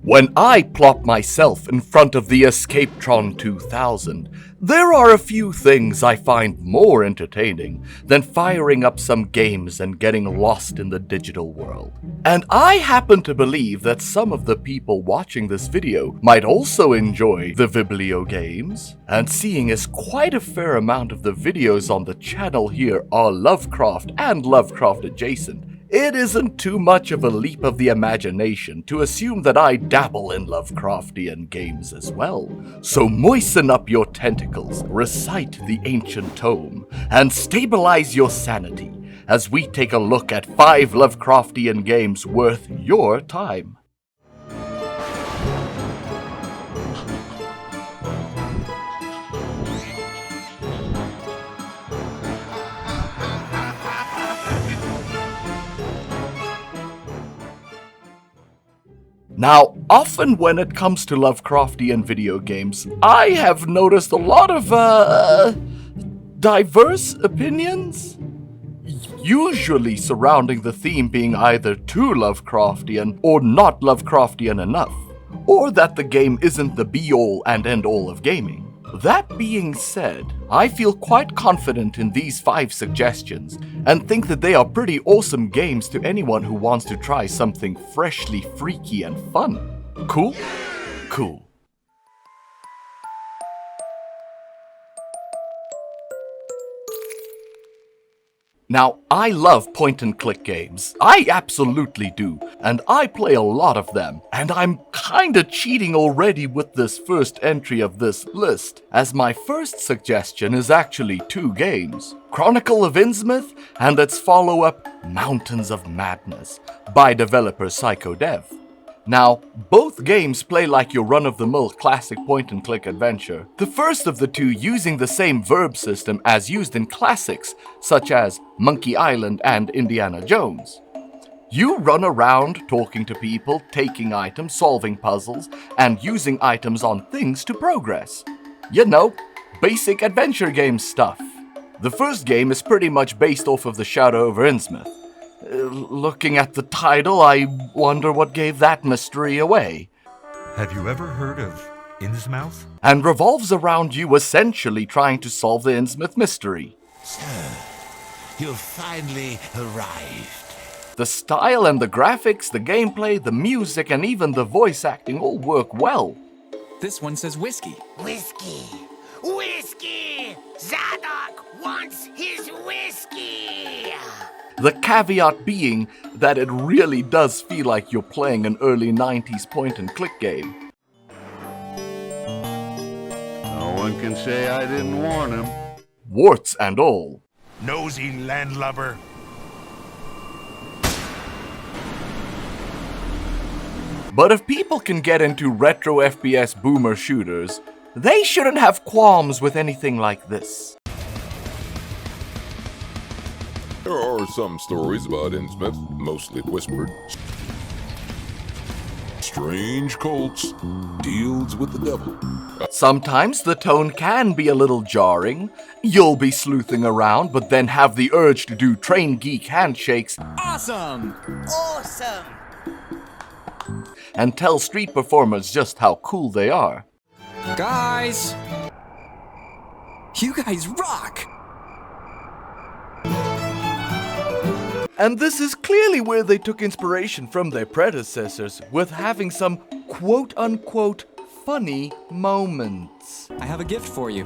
When I plop myself in front of the Escapetron 2000, there are a few things I find more entertaining than firing up some games and getting lost in the digital world. And I happen to believe that some of the people watching this video might also enjoy the Biblio games. And seeing as quite a fair amount of the videos on the channel here are Lovecraft and Lovecraft adjacent, it isn't too much of a leap of the imagination to assume that I dabble in Lovecraftian games as well. So moisten up your tentacles, recite the ancient tome, and stabilize your sanity as we take a look at 5 Lovecraftian games worth your time. Now, often when it comes to Lovecraftian video games, I have noticed a lot of, diverse opinions. Usually surrounding the theme being either too Lovecraftian or not Lovecraftian enough, or that the game isn't the be-all and end-all of gaming. That being said, I feel quite confident in these 5 suggestions and think that they are pretty awesome games to anyone who wants to try something freshly freaky and fun. Cool? Cool. Now, I love point-and-click games. I absolutely do, and I play a lot of them. And I'm kinda cheating already with this first entry of this list, as my first suggestion is actually 2 games. Chronicle of Insmith and its follow-up, Mountains of Madness, by developer PsychoDev. Now, both games play like your run-of-the-mill classic point-and-click adventure, the first of the 2 using the same verb system as used in classics such as Monkey Island and Indiana Jones. You run around talking to people, taking items, solving puzzles, and using items on things to progress. You know, basic adventure game stuff. The first game is pretty much based off of the Shadow over Innsmouth. Looking at the title, I wonder what gave that mystery away. Have you ever heard of Innsmouth? And revolves around you essentially trying to solve the Innsmouth mystery. Sir, you've finally arrived. The style and the graphics, the gameplay, the music, and even the voice acting all work well. This one says whiskey. Whiskey! Whiskey! Zadok wants his whiskey! The caveat being that it really does feel like you're playing an early 90s point-and-click game. No one can say I didn't warn him. Warts and all. Nosy landlubber. But if people can get into retro FPS boomer shooters, they shouldn't have qualms with anything like this. There are some stories about Innsmouth, mostly whispered. Strange cults, deals with the devil. Sometimes the tone can be a little jarring. You'll be sleuthing around, but then have the urge to do train geek handshakes. Awesome! Awesome! And tell street performers just how cool they are. Guys! You guys rock! And this is clearly where they took inspiration from their predecessors, with having some quote-unquote funny moments. I have a gift for you.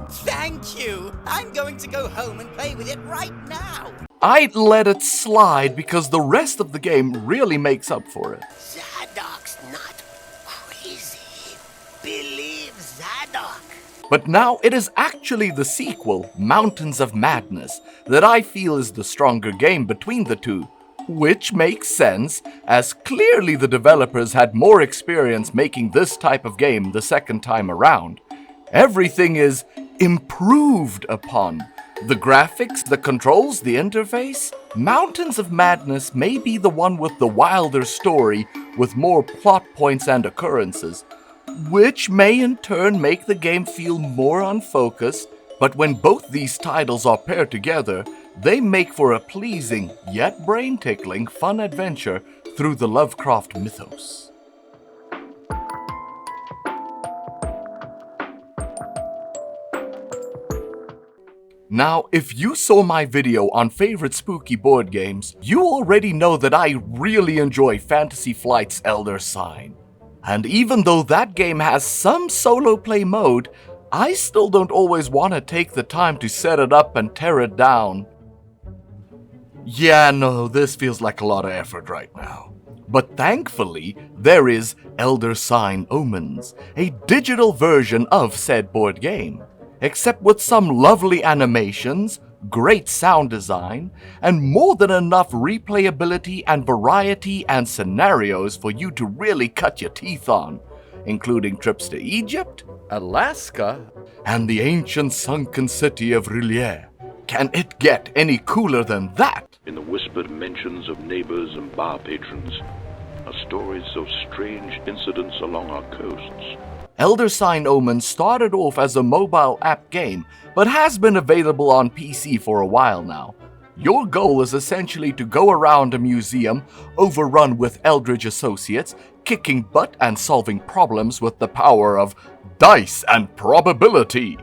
Thank you! I'm going to go home and play with it right now! I'd let it slide because the rest of the game really makes up for it. Zadok's not crazy. Believe Zadok. But now it is actually the sequel, Mountains of Madness, that I feel is the stronger game between the 2. Which makes sense, as clearly the developers had more experience making this type of game the second time around. Everything is improved upon. The graphics, the controls, the interface. Mountains of Madness may be the one with the wilder story, with more plot points and occurrences, which may in turn make the game feel more unfocused, but when both these titles are paired together, they make for a pleasing, yet brain-tickling, fun adventure through the Lovecraft mythos. Now, if you saw my video on favorite spooky board games, you already know that I really enjoy Fantasy Flight's Elder Sign. And even though that game has some solo play mode, I still don't always want to take the time to set it up and tear it down. Yeah, no, this feels like a lot of effort right now. But thankfully, there is Elder Sign Omens, a digital version of said board game, except with some lovely animations, great sound design, and more than enough replayability and variety and scenarios for you to really cut your teeth on, including trips to Egypt, Alaska, and the ancient sunken city of Rillier. Can it get any cooler than that? In the whispered mentions of neighbors and bar patrons are stories of strange incidents along our coasts. Elder Sign Omen started off as a mobile app game, but has been available on PC for a while now. Your goal is essentially to go around a museum, overrun with eldritch associates, kicking butt and solving problems with the power of dice and probability.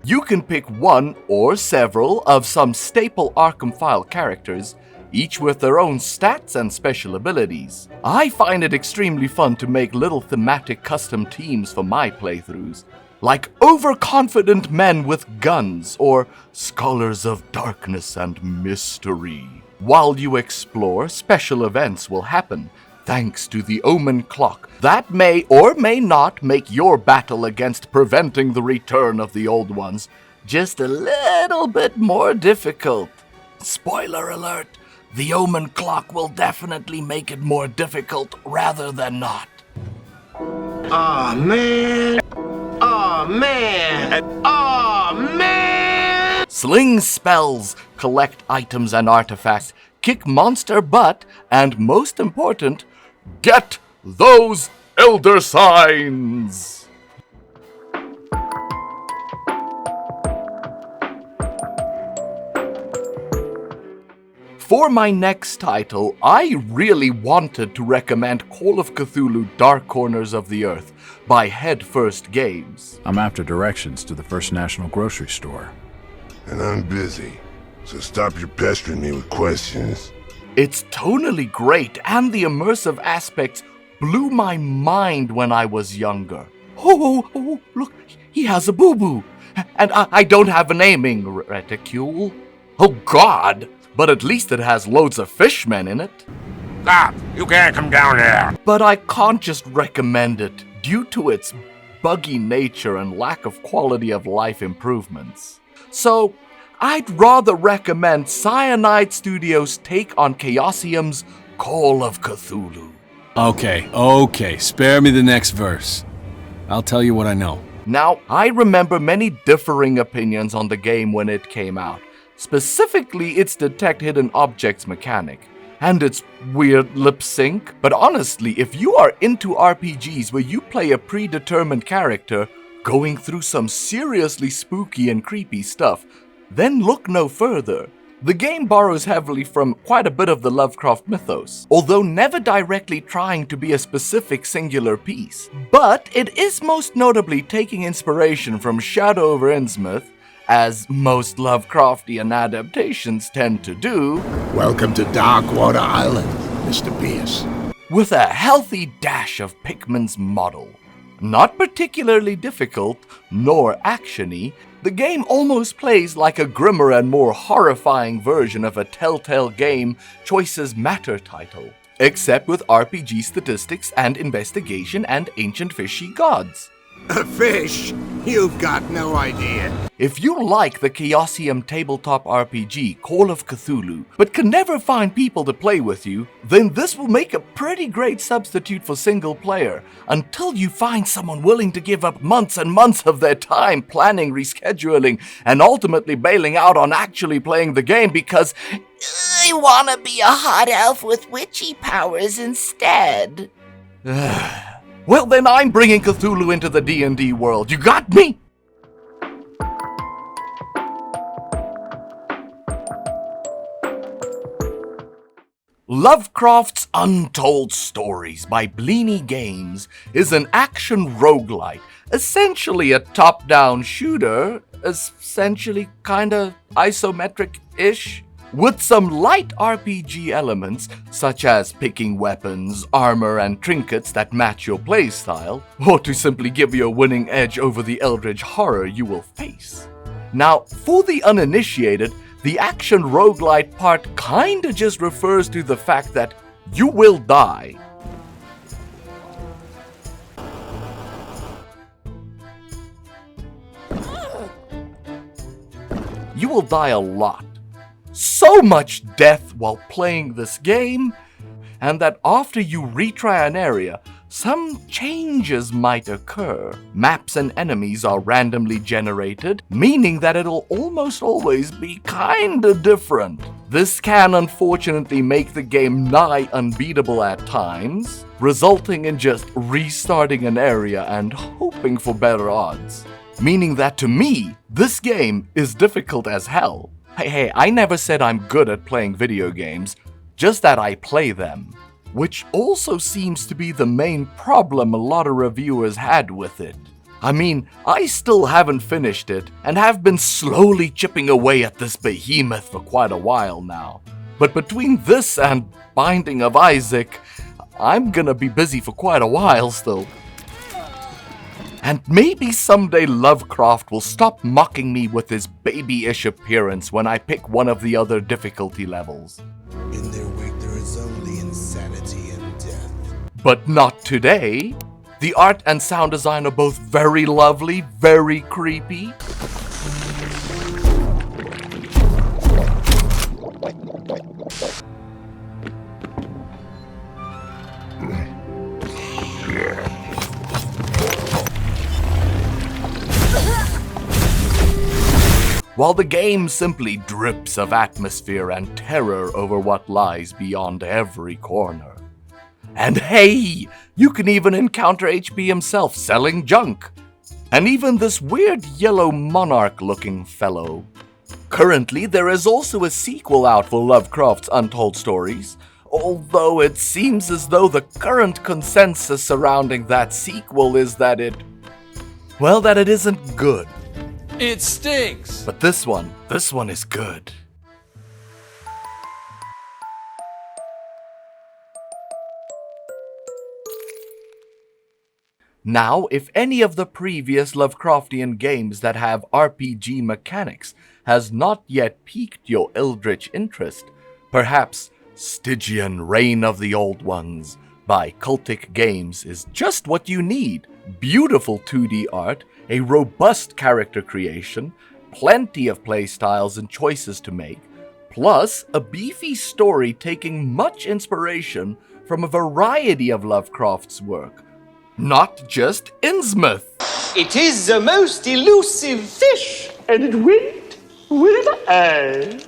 You can pick one or several of some staple Arkham File characters, each with their own stats and special abilities. I find it extremely fun to make little thematic custom teams for my playthroughs, like overconfident men with guns or scholars of darkness and mystery. While you explore, special events will happen, thanks to the Omen clock that may or may not make your battle against preventing the return of the old ones just a little bit more difficult. Spoiler alert, the Omen clock will definitely make it more difficult rather than not. Aw, man. Aw, man. Aw, man. Sling spells, collect items and artifacts, kick monster butt, and most important, get those Elder Signs! For my next title, I really wanted to recommend Call of Cthulhu Dark Corners of the Earth by Head First Games. I'm after directions to the First National Grocery Store. And I'm busy, so stop your pestering me with questions. It's tonally great, and the immersive aspects blew my mind when I was younger. Oh, look, he has a boo-boo. And I don't have a naming reticule. Oh, God. But at least it has loads of fishmen in it. Stop! You can't come down there! But I can't just recommend it due to its buggy nature and lack of quality of life improvements. So, I'd rather recommend Cyanide Studios' take on Chaosium's Call of Cthulhu. Okay, spare me the next verse. I'll tell you what I know. Now, I remember many differing opinions on the game when it came out. Specifically, its detect hidden objects mechanic, and its weird lip sync. But honestly, if you are into RPGs where you play a predetermined character going through some seriously spooky and creepy stuff, then look no further. The game borrows heavily from quite a bit of the Lovecraft mythos, although never directly trying to be a specific singular piece. But it is most notably taking inspiration from Shadow over Innsmouth, as most Lovecraftian adaptations tend to do. Welcome to Darkwater Island, Mr. Pierce. With a healthy dash of Pickman's model. Not particularly difficult, nor actiony, the game almost plays like a grimmer and more horrifying version of a Telltale Game Choices Matter title, except with RPG statistics and investigation and ancient fishy gods. A fish? You've got no idea. If you like the Chaosium tabletop RPG Call of Cthulhu, but can never find people to play with you, then this will make a pretty great substitute for single player, until you find someone willing to give up months and months of their time planning, rescheduling, and ultimately bailing out on actually playing the game because I wanna be a hot elf with witchy powers instead. Well, then I'm bringing Cthulhu into the D&D world. You got me? Lovecraft's Untold Stories by Bleeny Games is an action roguelite, essentially a top-down shooter, essentially kinda isometric-ish, with some light RPG elements such as picking weapons, armor, and trinkets that match your playstyle, or to simply give you a winning edge over the eldritch horror you will face. Now, for the uninitiated, the action roguelite part kinda just refers to the fact that you will die. You will die a lot. So much death while playing this game, and that after you retry an area, some changes might occur. Maps and enemies are randomly generated, meaning that it'll almost always be kinda different. This can unfortunately make the game nigh unbeatable at times, resulting in just restarting an area and hoping for better odds. Meaning that to me, this game is difficult as hell. Hey, I never said I'm good at playing video games, just that I play them. Which also seems to be the main problem a lot of reviewers had with it. I mean, I still haven't finished it, and have been slowly chipping away at this behemoth for quite a while now. But between this and Binding of Isaac, I'm gonna be busy for quite a while still. And maybe someday Lovecraft will stop mocking me with his babyish appearance when I pick one of the other difficulty levels. In their wake there is only insanity and death. But not today. The art and sound design are both very lovely, very creepy. While the game simply drips of atmosphere and terror over what lies beyond every corner. And hey, you can even encounter HP himself selling junk. And even this weird yellow monarch-looking fellow. Currently, there is also a sequel out for Lovecraft's Untold Stories, although it seems as though the current consensus surrounding that sequel is that it isn't good. It stinks! But this one is good. Now, if any of the previous Lovecraftian games that have RPG mechanics has not yet piqued your eldritch interest, perhaps Stygian Reign of the Old Ones by Cultic Games is just what you need. Beautiful 2D art, a robust character creation, plenty of playstyles and choices to make, plus a beefy story taking much inspiration from a variety of Lovecraft's work, not just Insmith. It is the most elusive fish, and it went with I.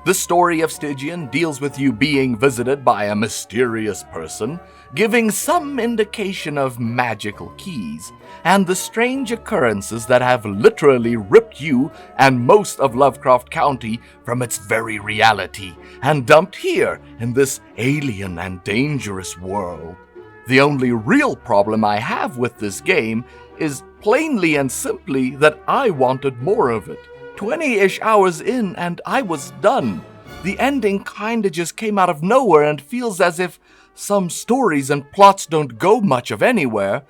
The Story of Stygian deals with you being visited by a mysterious person, giving some indication of magical keys, and the strange occurrences that have literally ripped you and most of Lovecraft County from its very reality, and dumped here in this alien and dangerous world. The only real problem I have with this game is plainly and simply that I wanted more of it. 20-ish hours in and I was done. The ending kinda just came out of nowhere and feels as if some stories and plots don't go much of anywhere,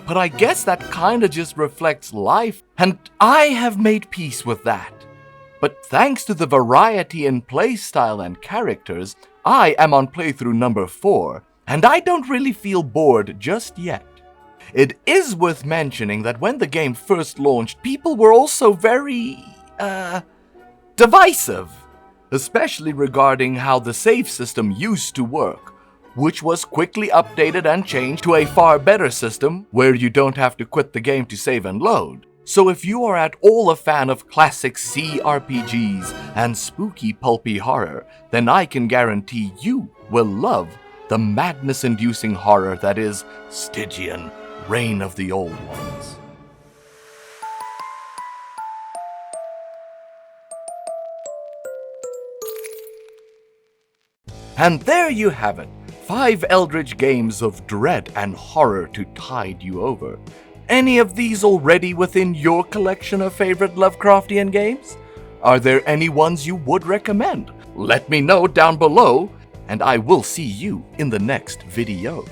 but I guess that kinda just reflects life, and I have made peace with that. But thanks to the variety in playstyle and characters, I am on playthrough number 4, and I don't really feel bored just yet. It is worth mentioning that when the game first launched, people were also very divisive, especially regarding how the save system used to work, which was quickly updated and changed to a far better system where you don't have to quit the game to save and load. So if you are at all a fan of classic CRPGs and spooky pulpy horror, then I can guarantee you will love the madness-inducing horror that is Stygian, Reign of the Old Ones. And there you have it. 5 eldritch games of dread and horror to tide you over. Any of these already within your collection of favorite Lovecraftian games? Are there any ones you would recommend? Let me know down below, and I will see you in the next video.